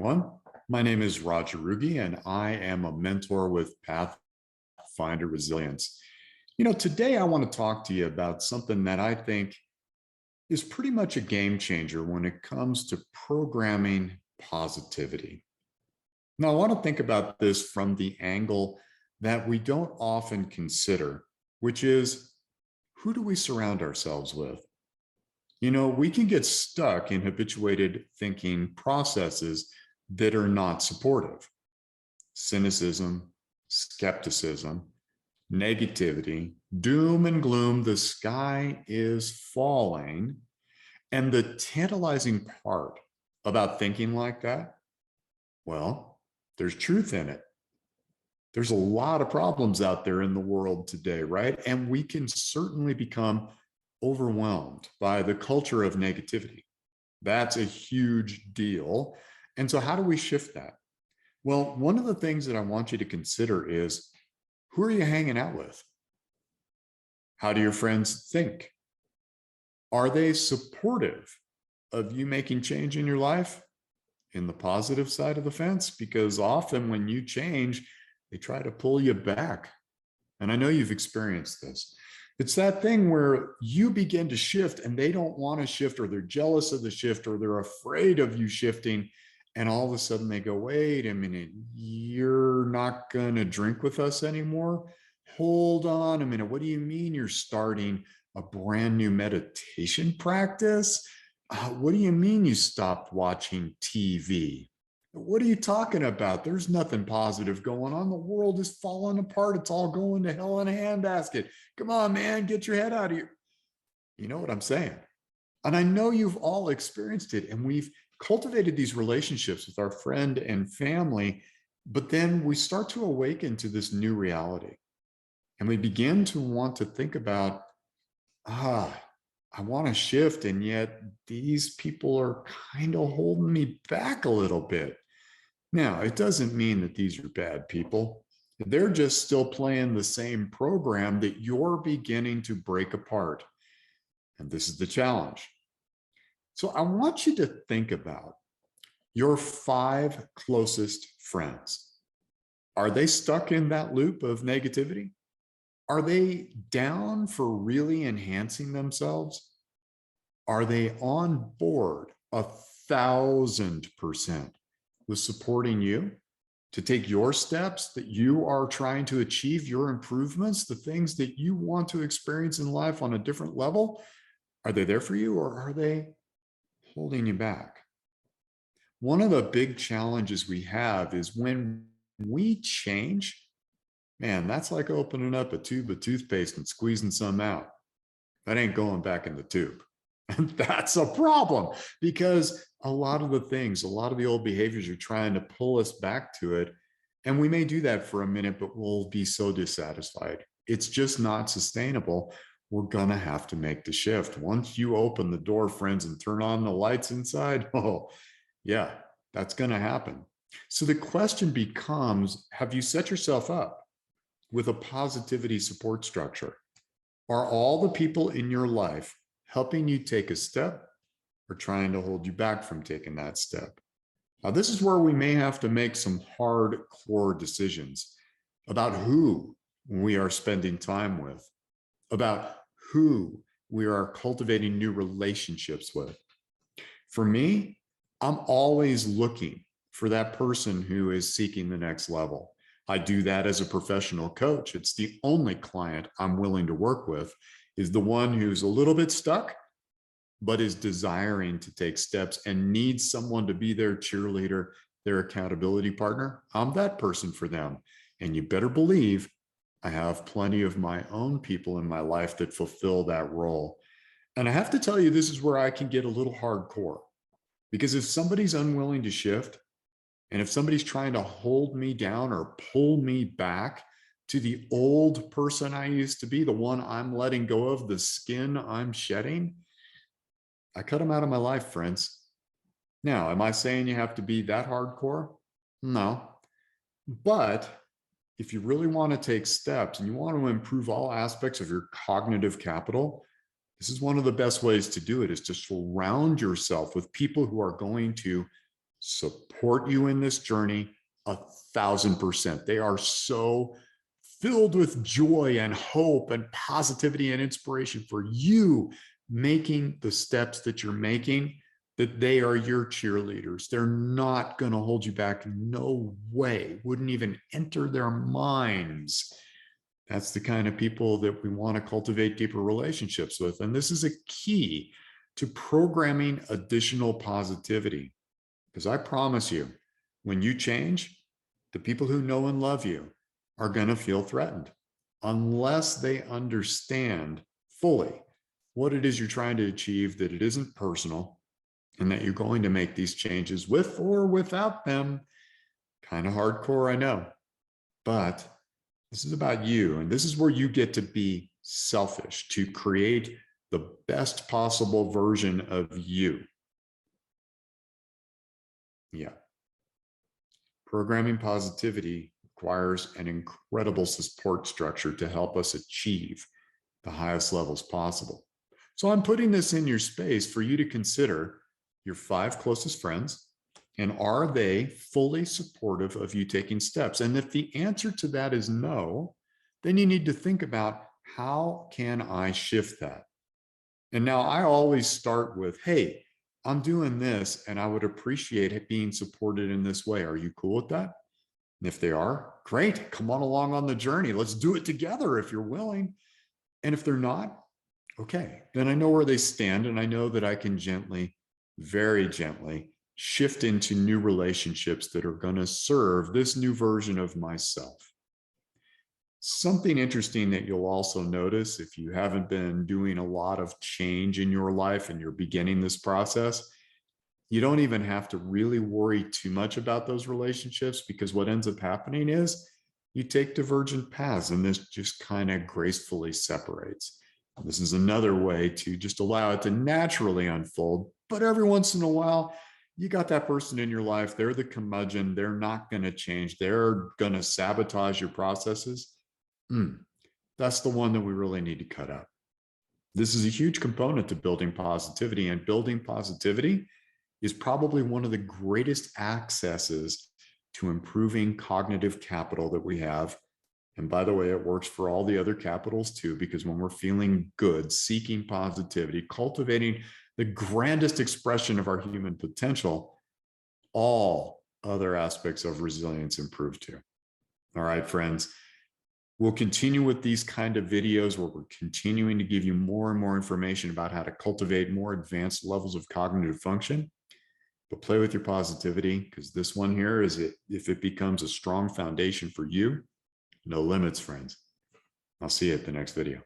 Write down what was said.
everyone. My name is Roger Rugi, and I am a mentor with Pathfinder Resilience. Today I want to talk to you about something that I think is pretty much a game changer when it comes to programming positivity. Now, I want to think about this from the angle that we don't often consider, which is, who do we surround ourselves with? We can get stuck in habituated thinking processes that are not supportive. Cynicism, skepticism, negativity, doom and gloom, the sky is falling. And the tantalizing part about thinking like that, well, there's truth in it. There's a lot of problems out there in the world today, right? And we can certainly become overwhelmed by the culture of negativity. That's a huge deal. And so how do we shift that? Well, one of the things that I want you to consider is, who are you hanging out with? How do your friends think? Are they supportive of you making change in your life in the positive side of the fence? Because often when you change, they try to pull you back. And I know you've experienced this. It's that thing where you begin to shift and they don't want to shift, or they're jealous of the shift, or they're afraid of you shifting. And all of a sudden they go, wait a minute, you're not going to drink with us anymore? Hold on a minute. What do you mean you're starting a brand new meditation practice? What do you mean you stopped watching TV? What are you talking about? There's nothing positive going on. The world is falling apart. It's all going to hell in a handbasket. Come on, man, get your head out of here. You know what I'm saying? And I know you've all experienced it, and we've cultivated these relationships with our friend and family, but then we start to awaken to this new reality. And we begin to want to think about, I want to shift, and yet these people are kind of holding me back a little bit. Now, it doesn't mean that these are bad people. They're just still playing the same program that you're beginning to break apart. And this is the challenge. So I want you to think about your 5 closest friends. Are they stuck in that loop of negativity? Are they down for really enhancing themselves? Are they on board 1,000% with supporting you to take your steps that you are trying to achieve, your improvements, the things that you want to experience in life on a different level? Are they there for you, or are they holding you back? One of the big challenges we have is when we change, man, that's like opening up a tube of toothpaste and squeezing some out. That ain't going back in the tube. And that's a problem, because a lot of the old behaviors are trying to pull us back to it. And we may do that for a minute, but we'll be so dissatisfied. It's just not sustainable. We're going to have to make the shift. Once you open the door, friends, and turn on the lights inside, oh, yeah, that's going to happen. So the question becomes, have you set yourself up with a positivity support structure? Are all the people in your life helping you take a step, or trying to hold you back from taking that step? Now, this is where we may have to make some hardcore decisions about who we are spending time with, about who we are cultivating new relationships with. For me, I'm always looking for that person who is seeking the next level. I do that as a professional coach. It's the only client I'm willing to work with, is the one who's a little bit stuck, but is desiring to take steps and needs someone to be their cheerleader, their accountability partner. I'm that person for them. And you better believe I have plenty of my own people in my life that fulfill that role. And I have to tell you, this is where I can get a little hardcore, because if somebody's unwilling to shift, and if somebody's trying to hold me down or pull me back to the old person I used to be, the one I'm letting go of, the skin I'm shedding, I cut them out of my life, friends. Now, am I saying you have to be that hardcore? No. But if you really want to take steps and you want to improve all aspects of your cognitive capital, this is one of the best ways to do it, is to surround yourself with people who are going to support you in this journey 1,000%. They are so filled with joy and hope and positivity and inspiration for you making the steps that you're making, that they are your cheerleaders. They're not going to hold you back. No way. Wouldn't even enter their minds. That's the kind of people that we want to cultivate deeper relationships with. And this is a key to programming additional positivity. Because I promise you, when you change, the people who know and love you are going to feel threatened unless they understand fully what it is you're trying to achieve, that it isn't personal, and that you're going to make these changes with or without them. Kind of hardcore, I know, but this is about you. And this is where you get to be selfish, to create the best possible version of you. Yeah. Programming positivity requires an incredible support structure to help us achieve the highest levels possible. So I'm putting this in your space for you to consider your 5 closest friends, and are they fully supportive of you taking steps? And if the answer to that is no, then you need to think about, how can I shift that? And now I always start with, hey, I'm doing this and I would appreciate it being supported in this way. Are you cool with that? And if they are, great, come on along on the journey. Let's do it together if you're willing. And if they're not, okay, then I know where they stand, and I know that I can gently, very gently, shift into new relationships that are going to serve this new version of myself. Something interesting that you'll also notice if you haven't been doing a lot of change in your life and you're beginning this process, you don't even have to really worry too much about those relationships, because what ends up happening is you take divergent paths and this just kind of gracefully separates. This is another way to just allow it to naturally unfold. But every once in a while, you got that person in your life, they're the curmudgeon, they're not going to change, they're going to sabotage your processes. That's the one that we really need to cut out. This is a huge component to building positivity, and building positivity is probably one of the greatest accesses to improving cognitive capital that we have. And by the way, it works for all the other capitals too, because when we're feeling good, seeking positivity, cultivating the grandest expression of our human potential, all other aspects of resilience improve too. All right, friends. We'll continue with these kind of videos where we're continuing to give you more and more information about how to cultivate more advanced levels of cognitive function. But play with your positivity, because this one here is it. If it becomes a strong foundation for you, no limits, friends. I'll see you at the next video.